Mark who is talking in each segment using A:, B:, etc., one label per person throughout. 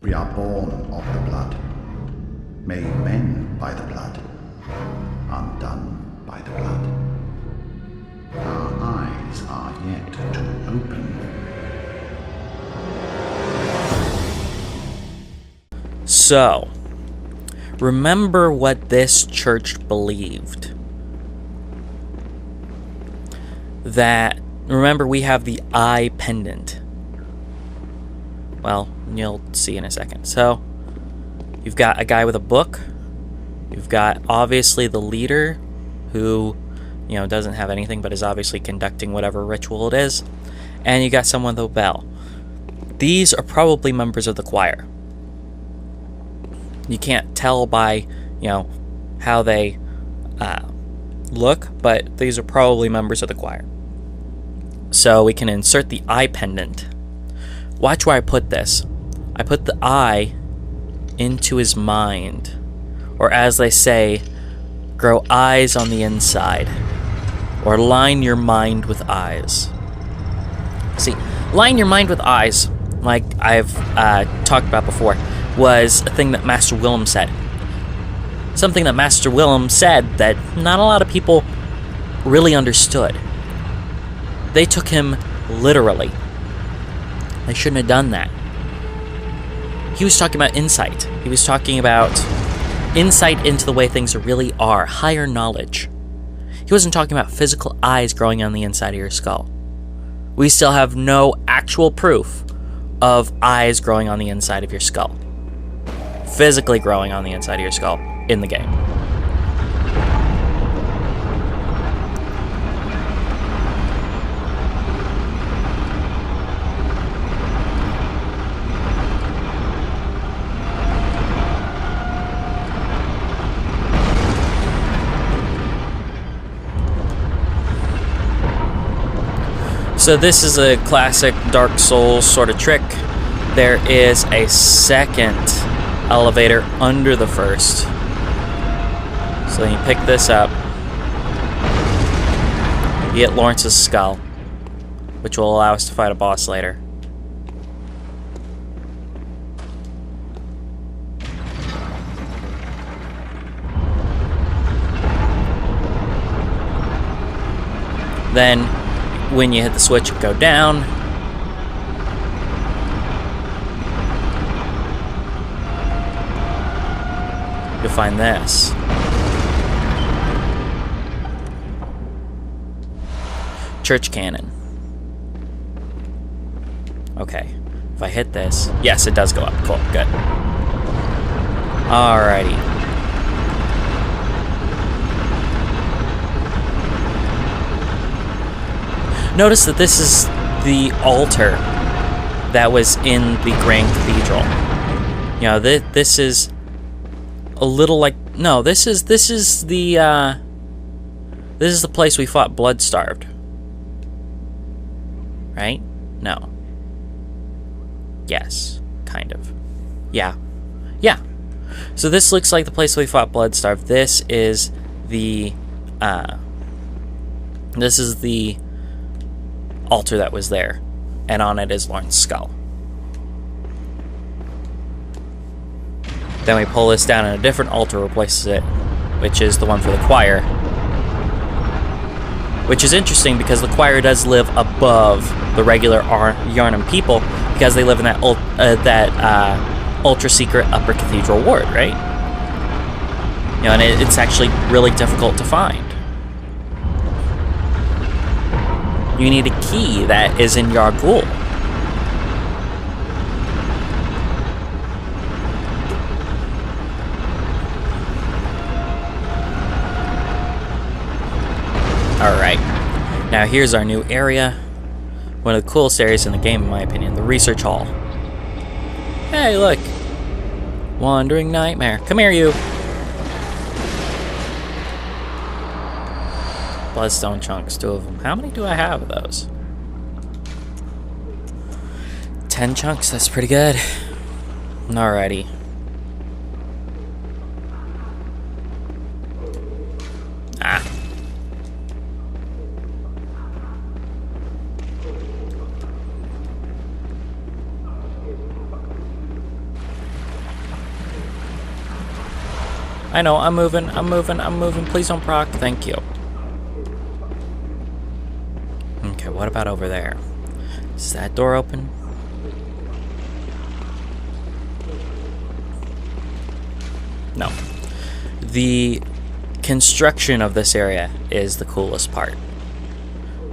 A: We are born of the blood, made men by the blood, undone by the blood. Our eyes are yet to open.
B: So, remember what this church believed. Remember we have the eye pendant. Well, you'll see in a second. So, you've got a guy with a book. You've got, obviously, the leader who, doesn't have anything but is obviously conducting whatever ritual it is. And you got someone with a bell. These are probably members of the choir. You can't tell by, how they look, but these are probably members of the choir. So we can insert the eye pendant. Watch where I put this. I put the eye into his mind. Or as they say, grow eyes on the inside. Or line your mind with eyes. See, line your mind with eyes, like I've talked about before, was a thing that Master Willem said. Something that Master Willem said that not a lot of people really understood. They took him literally. They shouldn't have done that. He was talking about insight. He was talking about insight into the way things really are, higher knowledge. He wasn't talking about physical eyes growing on the inside of your skull. We still have no actual proof of eyes growing on the inside of your skull. Physically growing on the inside of your skull in the game. So this is a classic Dark Souls sort of trick. There is a second elevator under the first. So then you pick this up. You get Lawrence's skull, which will allow us to fight a boss later. Then when you hit the switch and go down, you'll find this. Church cannon. Okay, if I hit this, yes, it does go up. Cool, good. Alrighty. Notice that this is the altar that was in the Grand Cathedral. This is a little like this is the place we fought Bloodstarved. Right? No. Yes, kind of. Yeah. So this looks like the place we fought Bloodstarved. This is the altar that was there, and on it is Lawrence's skull. Then we pull this down and a different altar replaces it, which is the one for the choir. Which is interesting because the choir does live above the regular Yharnam people because they live in that ultra-secret Upper Cathedral Ward, right? And it's actually really difficult to find. You need a key that is in Yargul. Alright, now here's our new area. One of the coolest areas in the game, in my opinion, the Research Hall. Hey, look! Wandering Nightmare. Come here, you! Bloodstone chunks, 2 of them. How many do I have of those? 10 chunks, that's pretty good. Alrighty. I know, I'm moving. Please don't proc. Thank you. Okay, what about over there? Is that door open? No. The construction of this area is the coolest part,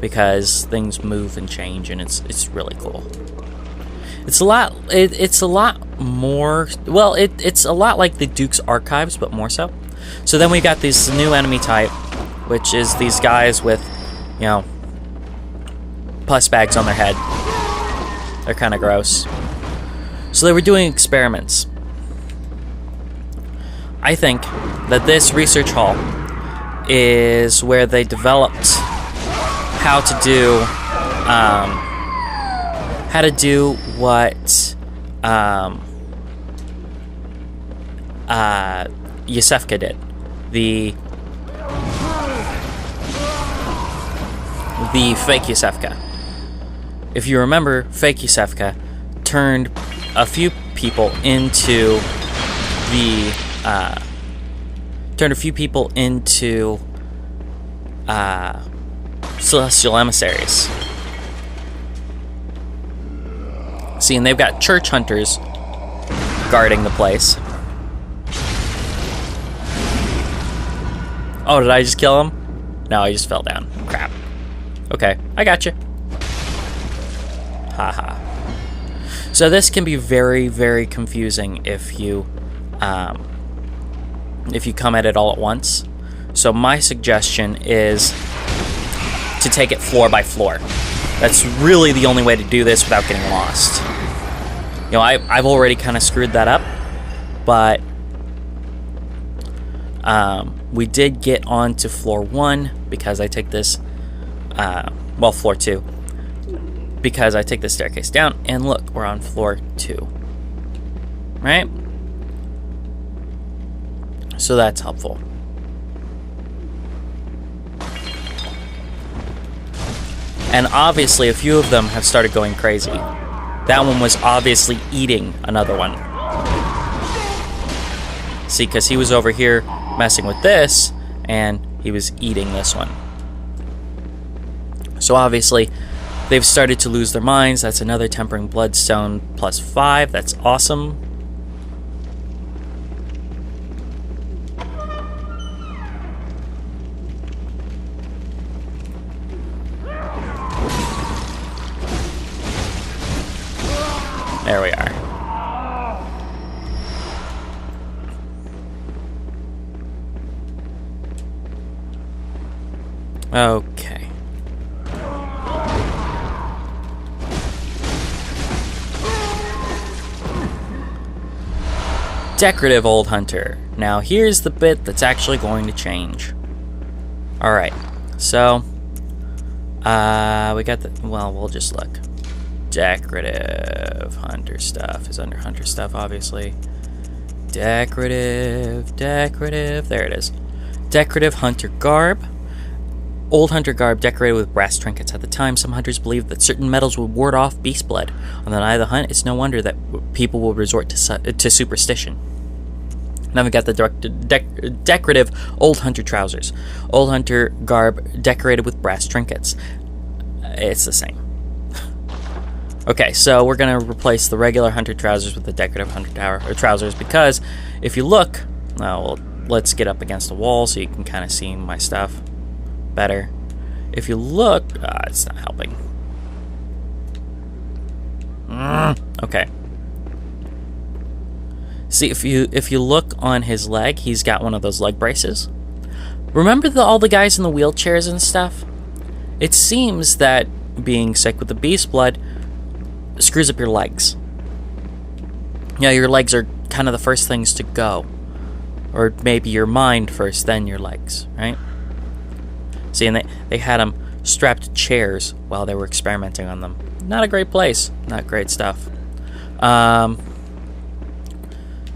B: because things move and change, and it's really cool. It's a lot. It's a lot more. Well, it's a lot like the Duke's Archives, but more so. So then we got this new enemy type, which is these guys with, you know, pus bags on their head. They're kind of gross. So they were doing experiments. I think that this research hall is where they developed how to do what Yusefka did. The fake Yusefka. If you remember, fake Yusefka turned a few people into celestial emissaries. See, and they've got church hunters guarding the place. Oh, did I just kill him? No, he just fell down. Crap. Okay, I got you. Haha. So this can be very, very confusing if you come at it all at once. So my suggestion is to take it floor by floor. That's really the only way to do this without getting lost. You know, I've already kind of screwed that up, but we did get onto floor 1 because I take this, well, floor 2, because I take the staircase down, and look, we're on floor 2, right? So that's helpful. And obviously a few of them have started going crazy. That one was obviously eating another one. See, because he was over here messing with this, and he was eating this one. So obviously, they've started to lose their minds. That's another Tempering Bloodstone +5. That's awesome. There we are. Okay. Decorative Old Hunter. Now here's the bit that's actually going to change. Alright, so we got the, well, we'll just look. Decorative Hunter stuff is under Hunter stuff, obviously. Decorative, there it is. Decorative Hunter Garb. Old Hunter Garb decorated with brass trinkets. At the time, some hunters believed that certain metals would ward off beast blood. On the night of the hunt, it's no wonder that people will resort to superstition. Now we got the decorative Old Hunter Trousers. Old Hunter Garb decorated with brass trinkets. It's the same. Okay, so we're going to replace the regular Hunter Trousers with the decorative Hunter Trousers, because if you look... well, let's get up against the wall so you can kind of see my stuff better. If you look... it's not helping. Okay. See, if you look on his leg, he's got one of those leg braces. Remember all the guys in the wheelchairs and stuff? It seems that being sick with the beast blood screws up your legs. Yeah, your legs are kind of the first things to go. Or maybe your mind first, then your legs, right? See, and they had them strapped to chairs while they were experimenting on them. Not a great place. Not great stuff.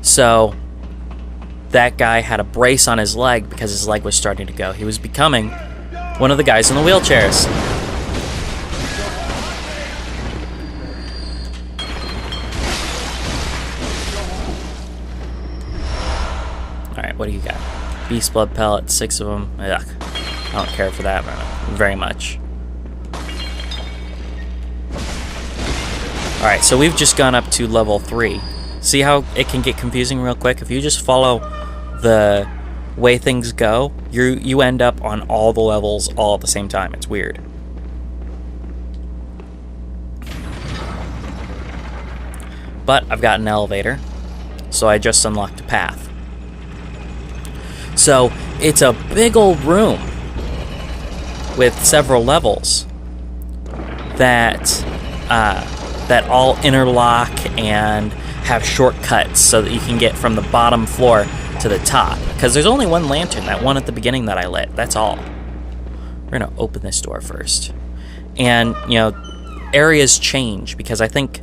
B: So, that guy had a brace on his leg because his leg was starting to go. He was becoming one of the guys in the wheelchairs. Alright. What do you got? Beast blood pellets, 6 of them. Ugh. I don't care for that very much. Alright, so we've just gone up to level 3. See how it can get confusing real quick? If you just follow the way things go, you end up on all the levels all at the same time. It's weird. But I've got an elevator, so I just unlocked a path. So it's a big old room with several levels that all interlock and have shortcuts so that you can get from the bottom floor to the top. Because there's only one lantern, that one at the beginning that I lit. That's all. We're gonna open this door first, and areas change because I think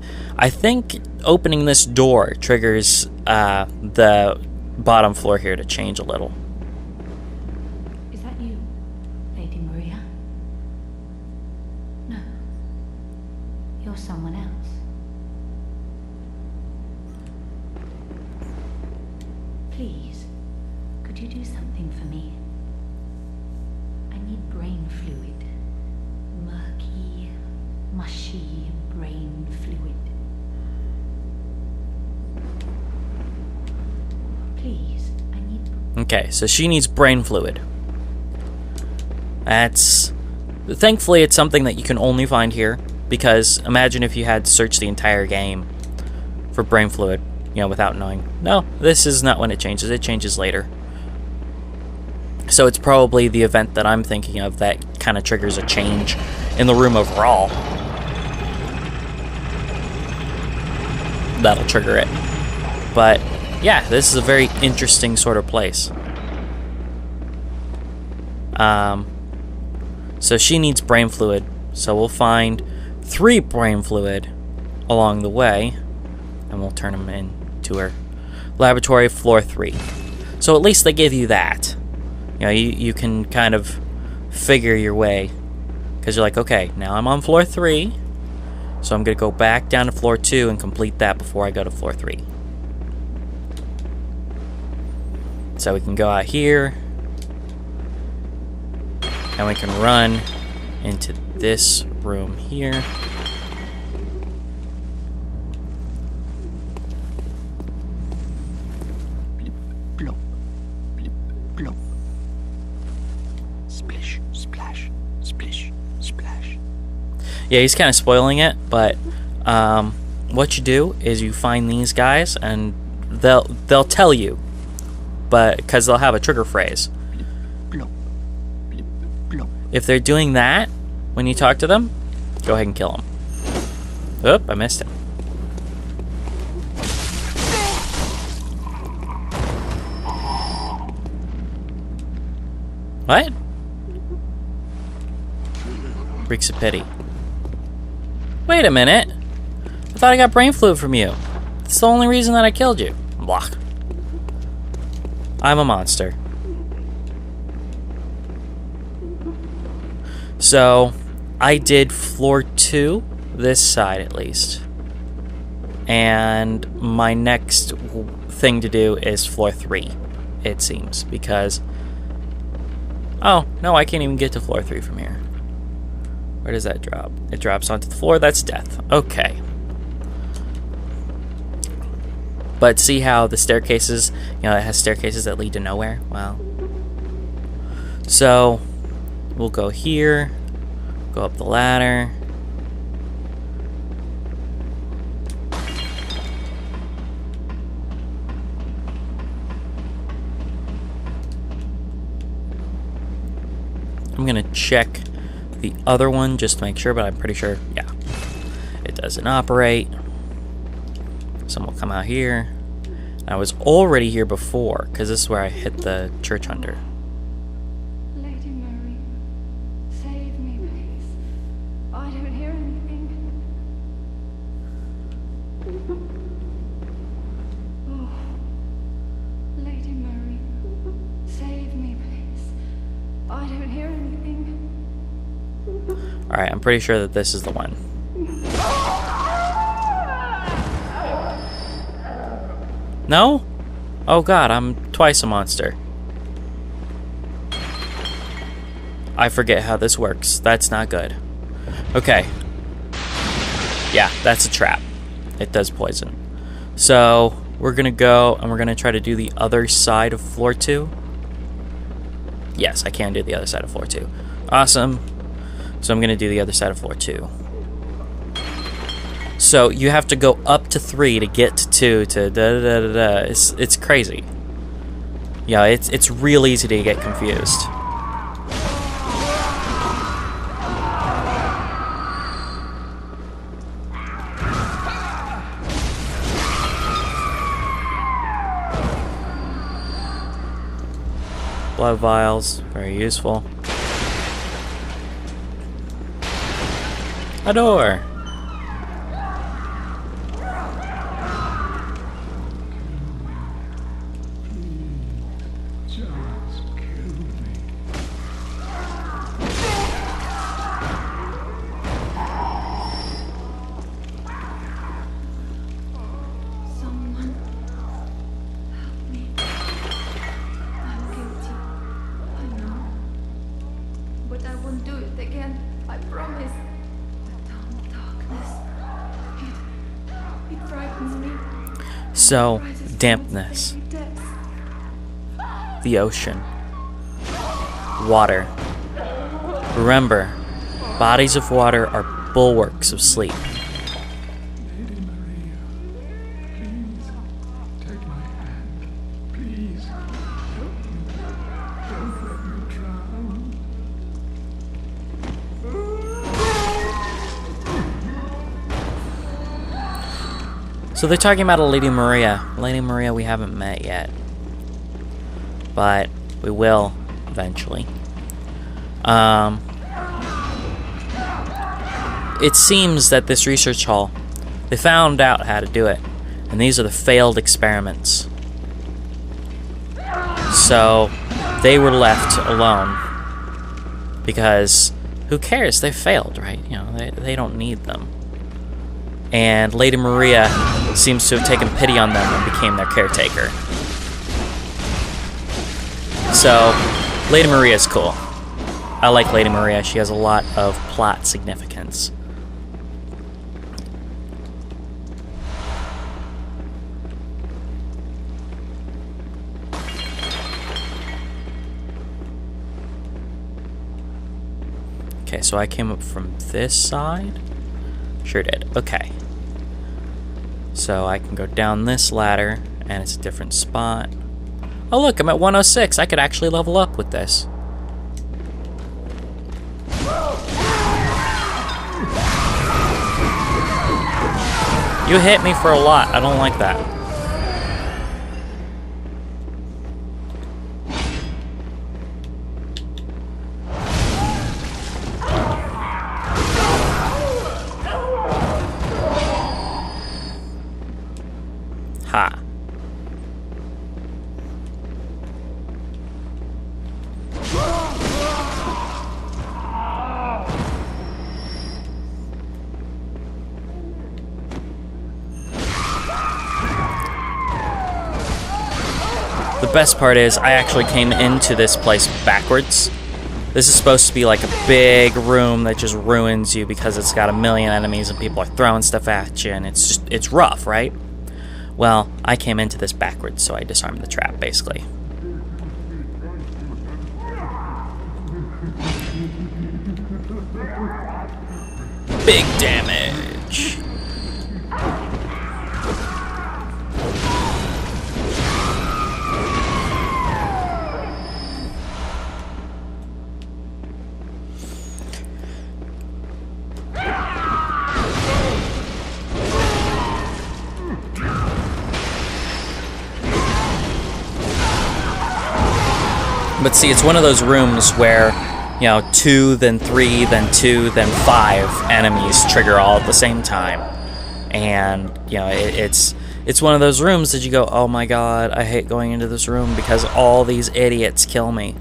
B: opening this door triggers the bottom floor here to change a little.
C: Is that you, Lady Maria? No. You're someone else. Please, could you do something for me? I need brain fluid. Murky, mushy brain fluid. Please, I need...
B: Okay, so she needs brain fluid. Thankfully, it's something that you can only find here, because imagine if you had to search the entire game for brain fluid, without knowing. No, this is not when it changes later. So it's probably the event that I'm thinking of that kind of triggers a change in the room overall. That'll trigger it. But yeah, this is a very interesting sort of place. So she needs brain fluid. So we'll find 3 brain fluid along the way, and we'll turn them into her laboratory, floor 3. So at least they give you that. You can kind of figure your way, because you're like, okay, now I'm on floor 3, so I'm gonna go back down to floor 2 and complete that before I go to floor 3. So we can go out here, and we can run into this room here.
A: Plip, plop, plip, plop. Splish, splash, splish, splash.
B: Yeah, he's kind of spoiling it, but what you do is you find these guys, and they'll tell you, but because they'll have a trigger phrase.
A: Plop, plip, plop.
B: If they're doing that when you talk to them, go ahead and kill them. Oop, I missed him. What? Reeks of pity. Wait a minute. I thought I got brain fluid from you. That's the only reason that I killed you. Blah. I'm a monster. So, I did floor 2, this side at least. And my next thing to do is floor 3, it seems, because... Oh, no, I can't even get to floor 3 from here. Where does that drop? It drops onto the floor, that's death. Okay. But see how the staircases, it has staircases that lead to nowhere? Well. So, we'll go here, go up the ladder. I'm gonna check the other one just to make sure, but I'm pretty sure, yeah, it doesn't operate. Someone will come out here. I was already here before, because this is where I hit the church hunter.
C: Lady Maria, save me, please. I don't hear anything. Oh, Lady Maria, save me, please. I don't hear anything.
B: Alright, I'm pretty sure that this is the one. No? Oh god, I'm twice a monster. I forget how this works. That's not good. Okay. Yeah, that's a trap. It does poison. So, we're gonna go and we're gonna try to do the other side of floor 2. Yes, I can do the other side of floor 2. Awesome. So I'm gonna do the other side of floor 2. So you have to go up to 3 to get to 2 to da da da da. It's crazy. Yeah, it's real easy to get confused. Blood vials, very useful. A door.
C: Someone help me. I'm guilty. I know. But I won't do it again. I promise. The darkness. It frightens me.
B: So,
C: Rises to its
B: dampness,
C: very depths.
B: the ocean, water. Remember, bodies of water are bulwarks of sleep.
D: Lady Maria, please take my hand. Please help me. Don't let me drown.
B: So they're talking about a Lady Maria. Lady Maria we haven't met yet. But we will eventually. It seems that this research hall, they found out how to do it. And these are the failed experiments. So they were left alone. Because who cares? They failed, right? You know, they don't need them. And Lady Maria seems to have taken pity on them and became their caretaker. So, Lady Maria is cool. I like Lady Maria. She has a lot of plot significance. Okay, so I came up from this side. Sure did. Okay. So I can go down this ladder, and it's a different spot. Oh look, I'm at 106. I could actually level up with this. You hit me for a lot. I don't like that. Ha. The best part is I actually came into this place backwards. This is supposed to be like a big room that just ruins you because it's got a million enemies and people are throwing stuff at you and it's rough, right? Well, I came into this backwards, so I disarmed the trap, basically. Big damage. But see, it's one of those rooms where, you know, 2, then 3, then 2, then 5 enemies trigger all at the same time. And, you know, it's one of those rooms that you go, oh my god, I hate going into this room because all these idiots kill me.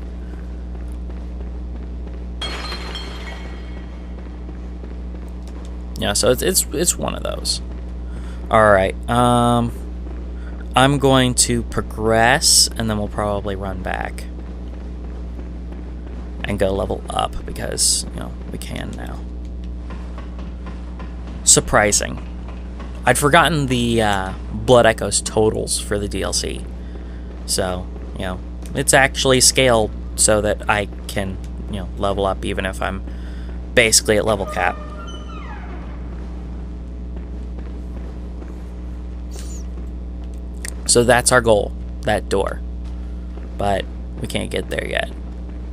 B: Yeah, so it's one of those. Alright, I'm going to progress, and then we'll probably run back and go level up because, you know, we can now. Surprising. I'd forgotten the Blood Echoes totals for the DLC. So, you know, it's actually scaled so that I can, you know, level up even if I'm basically at level cap. So that's our goal, that door. But we can't get there yet.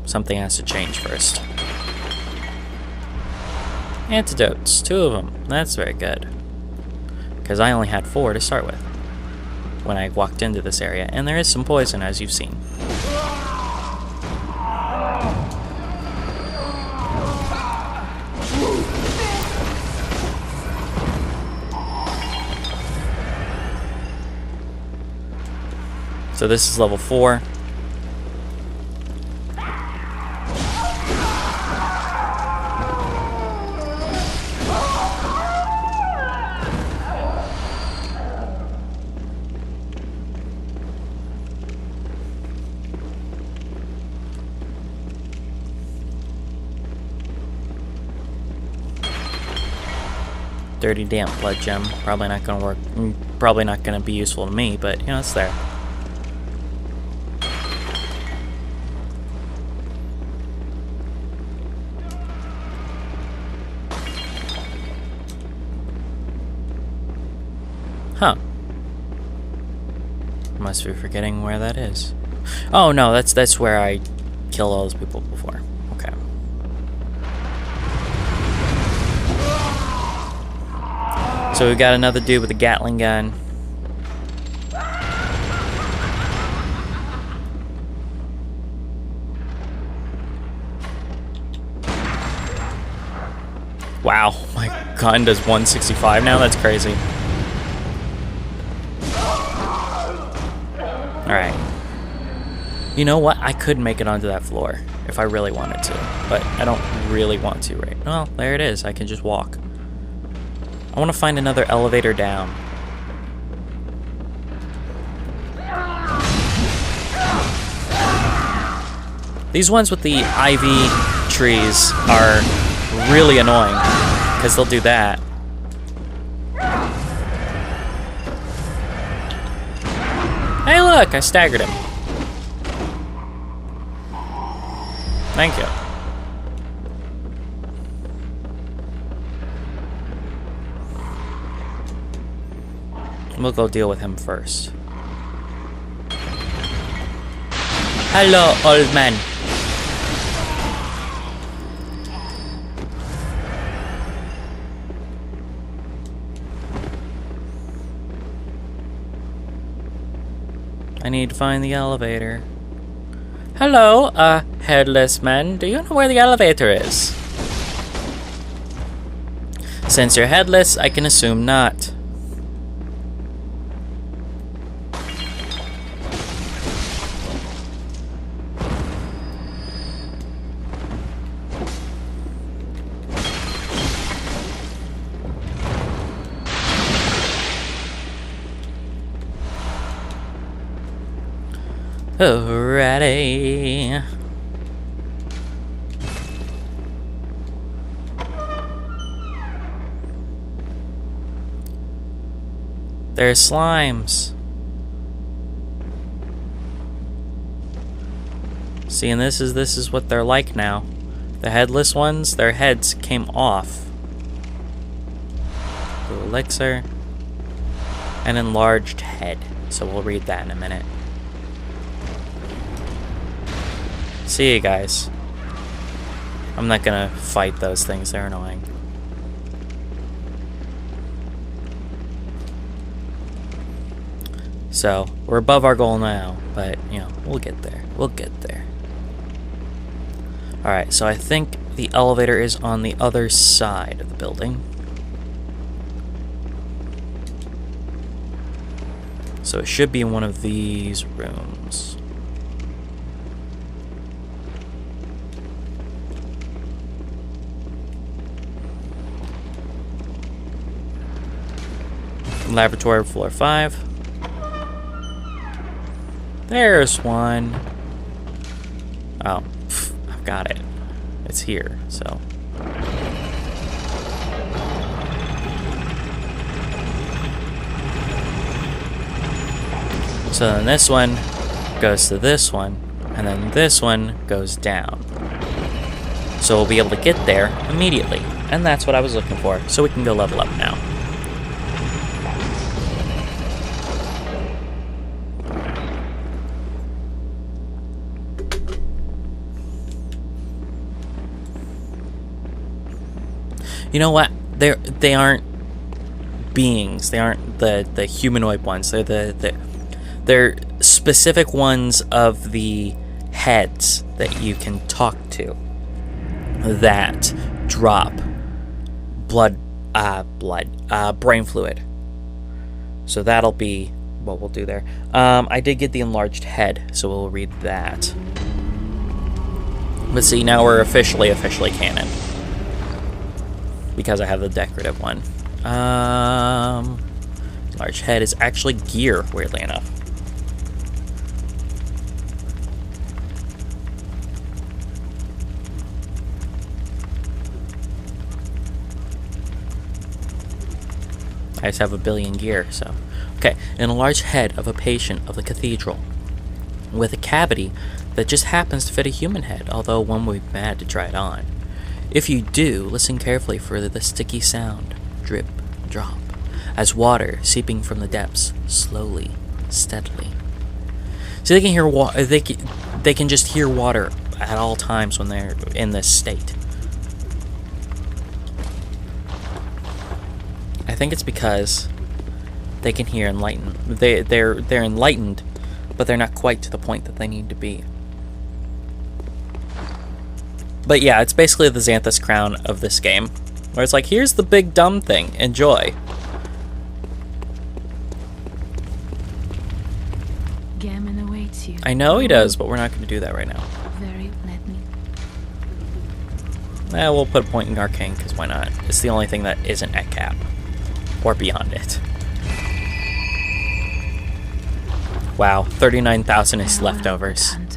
B: Something has to change first. Antidotes, 2 of them. That's very good. Because I only had 4 to start with when I walked into this area. And there is some poison, as you've seen. So this is level 4. Dirty damp blood gem. Probably not gonna work. Probably not gonna be useful to me, but you know, it's there. Huh. Must be forgetting where that is. Oh no, that's where I killed all those people before. Okay. So we got another dude with a Gatling gun. Wow, my gun does 165 now? That's crazy. Alright. You know what? I could make it onto that floor if I really wanted to, but I don't really want to, right? Well, there it is. I can just walk. I want to find another elevator down. These ones with the ivy trees are really annoying because they'll do that. Hey look, I staggered him. Thank you. We'll go deal with him first. Hello, old man. I need to find the elevator. Hello, headless man. Do you know where the elevator is? Since you're headless, I can assume not. Alrighty. They're slimes. See, and this is what they're like now. The headless ones, their heads came off. Blue elixir. An enlarged head. So we'll read that in a minute. See you guys. I'm not gonna fight those things, they're annoying. So, we're above our goal now, but, you know, we'll get there. We'll get there. Alright, so I think the elevator is on the other side of the building. So it should be in one of these rooms. Laboratory, floor 5. There's one. Oh, I've got it. It's here, so. So then this one goes to this one, and then this one goes down. So we'll be able to get there immediately. And that's what I was looking for. So we can go level up now. You know what? They aren't beings. They aren't the humanoid ones. They're specific ones of the heads that you can talk to that drop brain fluid. So that'll be what we'll do there. I did get the enlarged head, so we'll read that. But see, now we're officially canon. Because I have the decorative one. Large head is actually gear, weirdly enough. I just have a billion gear, so. Okay, an enlarged head of a patient of the cathedral. With a cavity that just happens to fit a human head, although one would be mad to try it on. If you do, listen carefully for the sticky sound. Drip, drop. As water seeping from the depths, slowly, steadily. So they can hear they can just hear water at all times when they're in this state. I think it's because they can hear enlightened. They're enlightened, but they're not quite to the point that they need to be. But yeah, it's basically the Xanthus crown of this game, where it's like, here's the big dumb thing, enjoy.
E: Gammon awaits you.
B: I know he does, but we're not going to do that right now.
E: Let me.
B: We'll put a point in Arcane, because why not? It's the only thing that isn't at cap. Or beyond it. Wow, 39,000 is leftovers.
E: Hunter.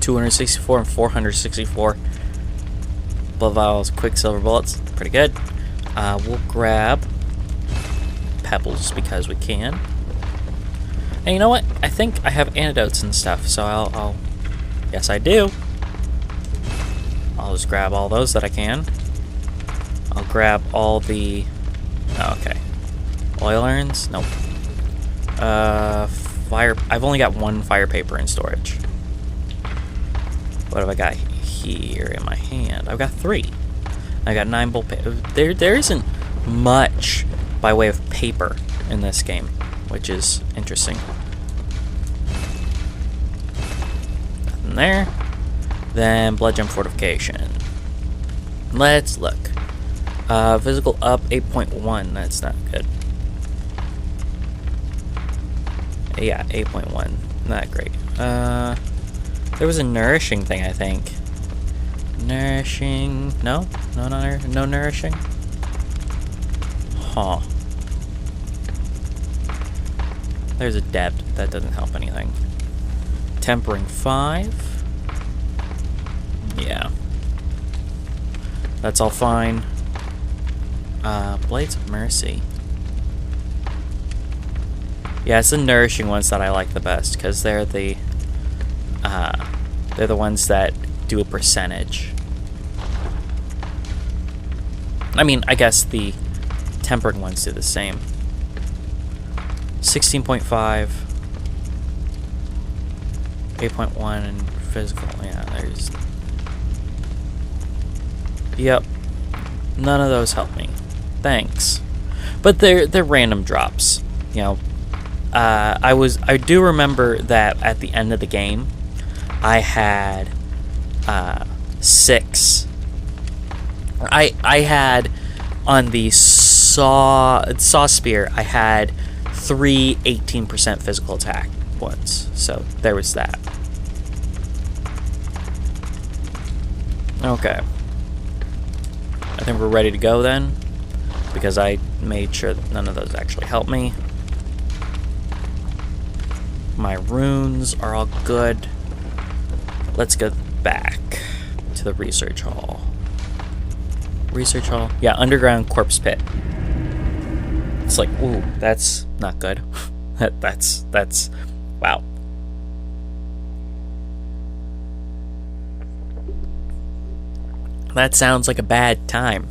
B: 264 and 464 blood vials, quicksilver bullets, pretty good. We'll grab pebbles because we can. And you know what? I think I have antidotes and stuff, so I'll yes, I do. I'll just grab all those that I can. I'll grab all the okay. Oil urns? Nope. Fire. I've only got one fire paper in storage. What have I got here in my hand? I've got 3. I got 9 bolt paper. There isn't much by way of paper in this game, which is interesting. Nothing there. Then blood gem fortification. Let's look. Physical up 8.1. That's not good. Yeah, 8.1. Not great. There was a nourishing thing, I think. Nourishing. No? No nourishing? Huh. There's a depth. That doesn't help anything. Tempering 5. Yeah. That's all fine. Blades of Mercy. Yeah, it's the nourishing ones that I like the best, because they're the ones that do a percentage. I mean, I guess the tempered ones do the same. 16.5, 8.1, and physical. Yeah, there's. Yep. None of those help me. Thanks. But they're random drops. You know. I do remember that at the end of the game, I had 6. I had on the saw spear. I had 3 18% physical attack ones. So there was that. Okay. I think we're ready to go then. because I made sure that none of those actually help me. My runes are all good. Let's go back to the research hall. Research hall? Yeah, underground corpse pit. It's like, ooh, that's not good. that's wow. That sounds like a bad time.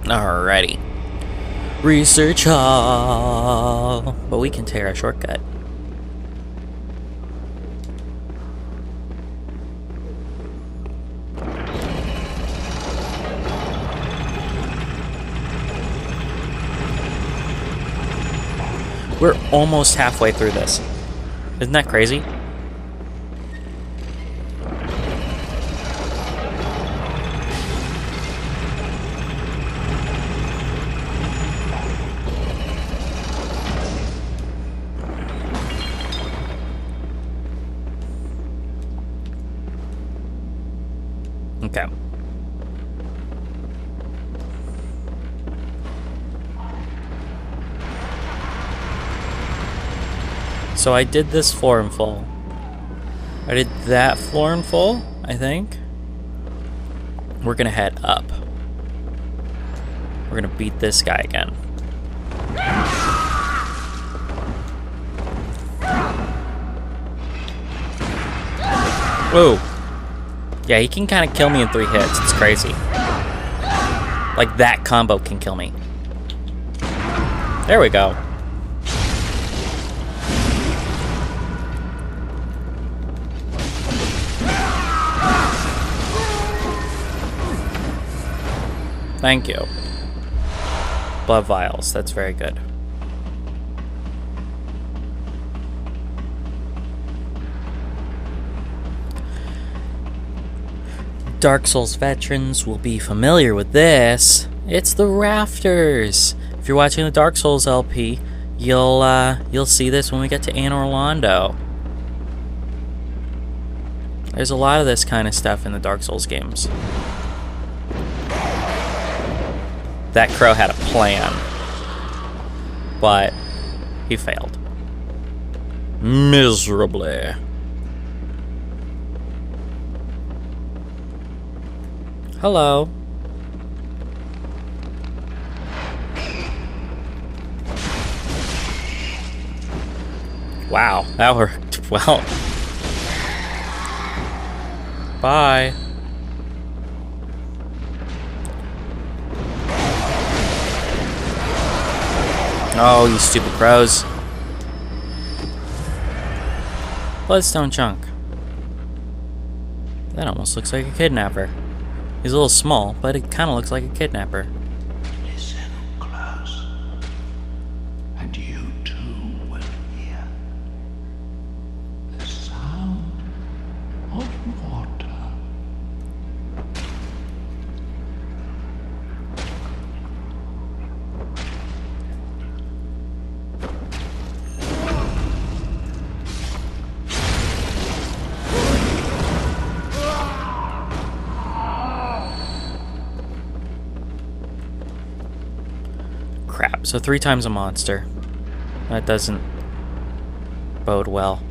B: Alrighty. Research hall. But we can take our shortcut. We're almost halfway through this. Isn't that crazy? Okay. So I did this floor in full. I did that floor in full, I think. We're gonna head up. We're gonna beat this guy again. Whoa. Yeah, he can kind of kill me in 3 hits. It's crazy. Like, that combo can kill me. There we go. Thank you. Blood vials. That's very good. Dark Souls veterans will be familiar with this. It's the rafters. If you're watching the Dark Souls LP, you'll see this when we get to Anne Orlando. There's a lot of this kind of stuff in the Dark Souls games. That crow had a plan, but he failed miserably. Hello. Wow, that worked well. Bye. Oh, you stupid crows. Bloodstone chunk. That almost looks like a kidnapper. He's a little small, but it kind of looks like a kidnapper.
A: Listen close, and you too will hear the sound of water.
B: Crap, so 3 times a monster. That doesn't bode well.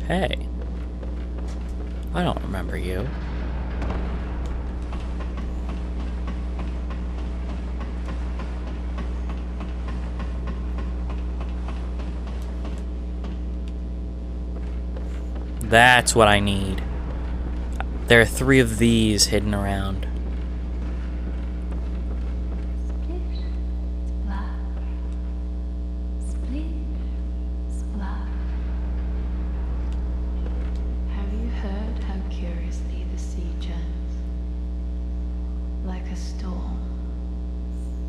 B: Hey. I don't remember you. That's what I need. There are 3 of these hidden around.
E: Splish, splash. Have you heard how curiously the sea churns? Like a storm,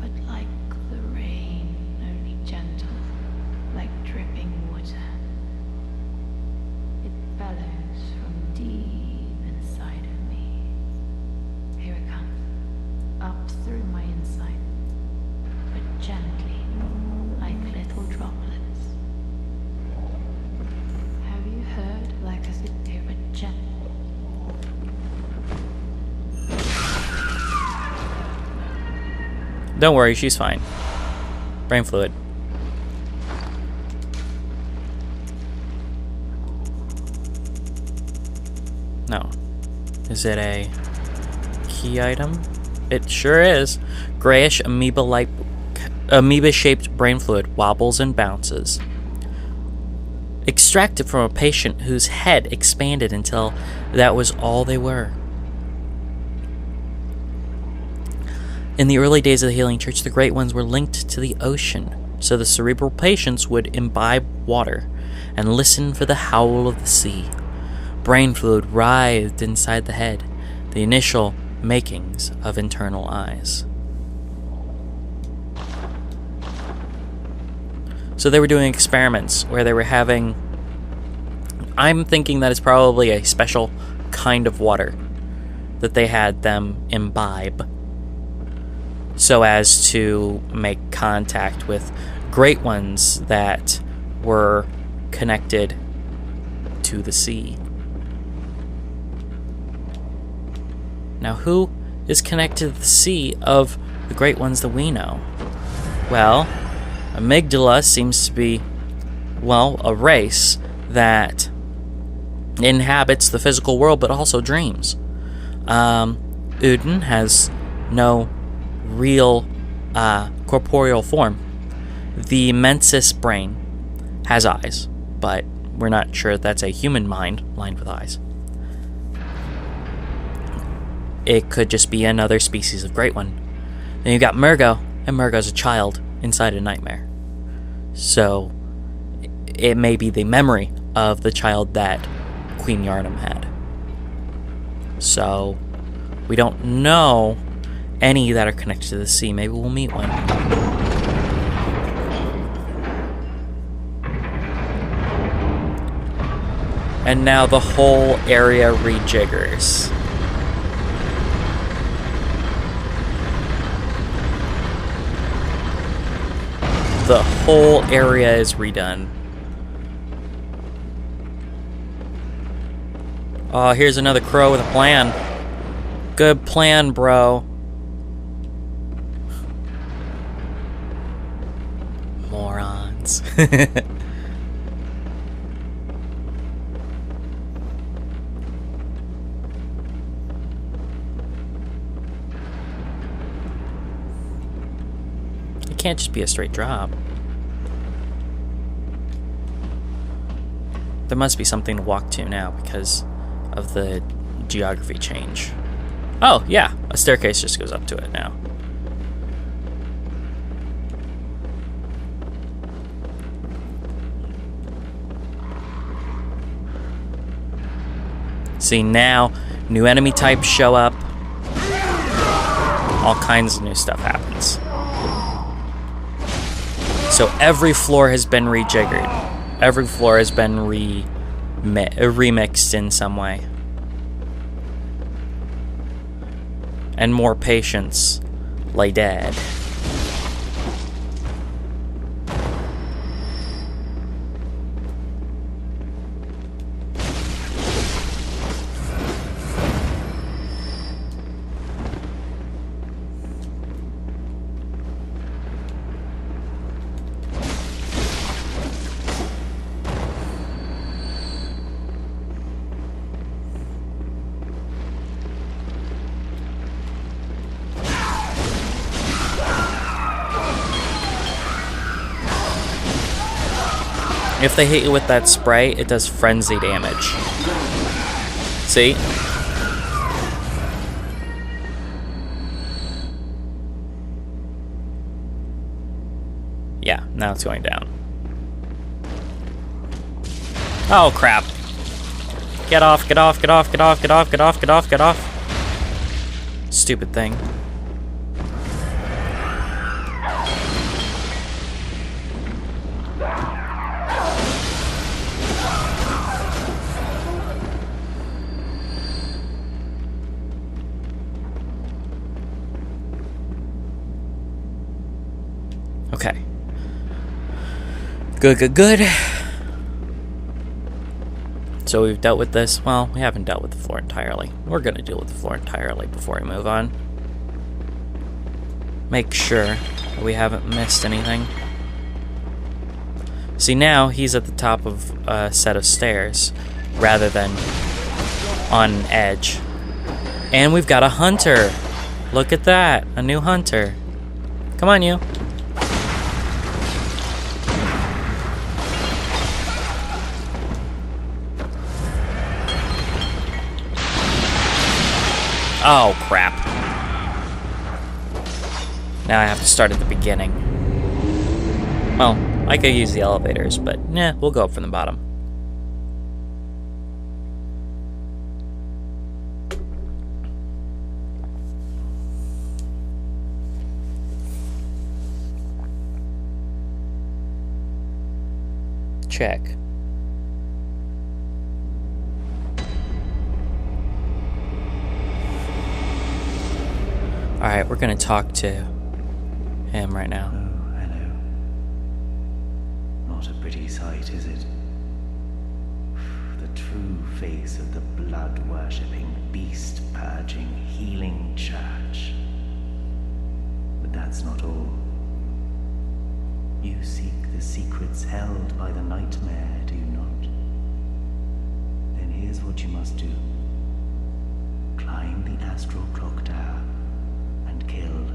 E: but like the rain, only gentle, like dripping water. It bellows from deep inside of me. Here it
B: Don't worry, she's fine. Brain fluid. No. Is it a key item? It sure is. Grayish amoeba-shaped brain fluid wobbles and bounces. Extracted from a patient whose head expanded until that was all they were. In the early days of the Healing Church, the Great Ones were linked to the ocean, so the cerebral patients would imbibe water and listen for the howl of the sea. Brain fluid writhed inside the head, the initial makings of internal eyes. So they were doing experiments where they were having... I'm thinking that it's probably a special kind of water that they had them imbibe so as to make contact with Great Ones that were connected to the sea. Now, who is connected to the sea of the Great Ones that we know? Well, Amygdala seems to be, well, a race that inhabits the physical world but also dreams. Uden has no real corporeal form. The mensis brain has eyes, but we're not sure if that's a human mind lined with eyes. It could just be another species of Great One. Then you've got Murgo, and Murgo's a child inside a nightmare. So it may be the memory of the child that Queen Yarnum had. So we don't know any that are connected to the sea. Maybe we'll meet one. And now the whole area rejiggers. The whole area is redone. Oh, here's another crow with a plan. Good plan, bro. Morons. It can't just be a straight drop. There must be something to walk to now because of the geography change. Oh, yeah, a staircase just goes up to it now. See, now new enemy types show up. All kinds of new stuff happens. So every floor has been rejiggered. Every floor has been remixed in some way. And more patients lay dead. If they hit you with that spray, it does frenzy damage. See? Yeah, now it's going down. Oh, crap. Get off, get off, get off, get off, get off, get off, get off, get off. Stupid thing. Okay. Good, good, good. So we've dealt with this. Well, we haven't dealt with the floor entirely. We're going to deal with the floor entirely before we move on. make sure that we haven't missed anything. See, now he's at the top of a set of stairs rather than on an edge. And we've got a hunter. Look at that, a new hunter. Come on, you. Oh, crap. Now I have to start at the beginning. Well, I could use the elevators, but yeah, we'll go up from the bottom. Check. Alright, we're gonna talk to him right now.
F: Oh, hello. Not a pretty sight, is it? The true face of the blood-worshipping, beast-purging, healing church. But that's not all. You seek the secrets held by the nightmare, do you not? Then here's what you must do. Climb the astral clock tower and kill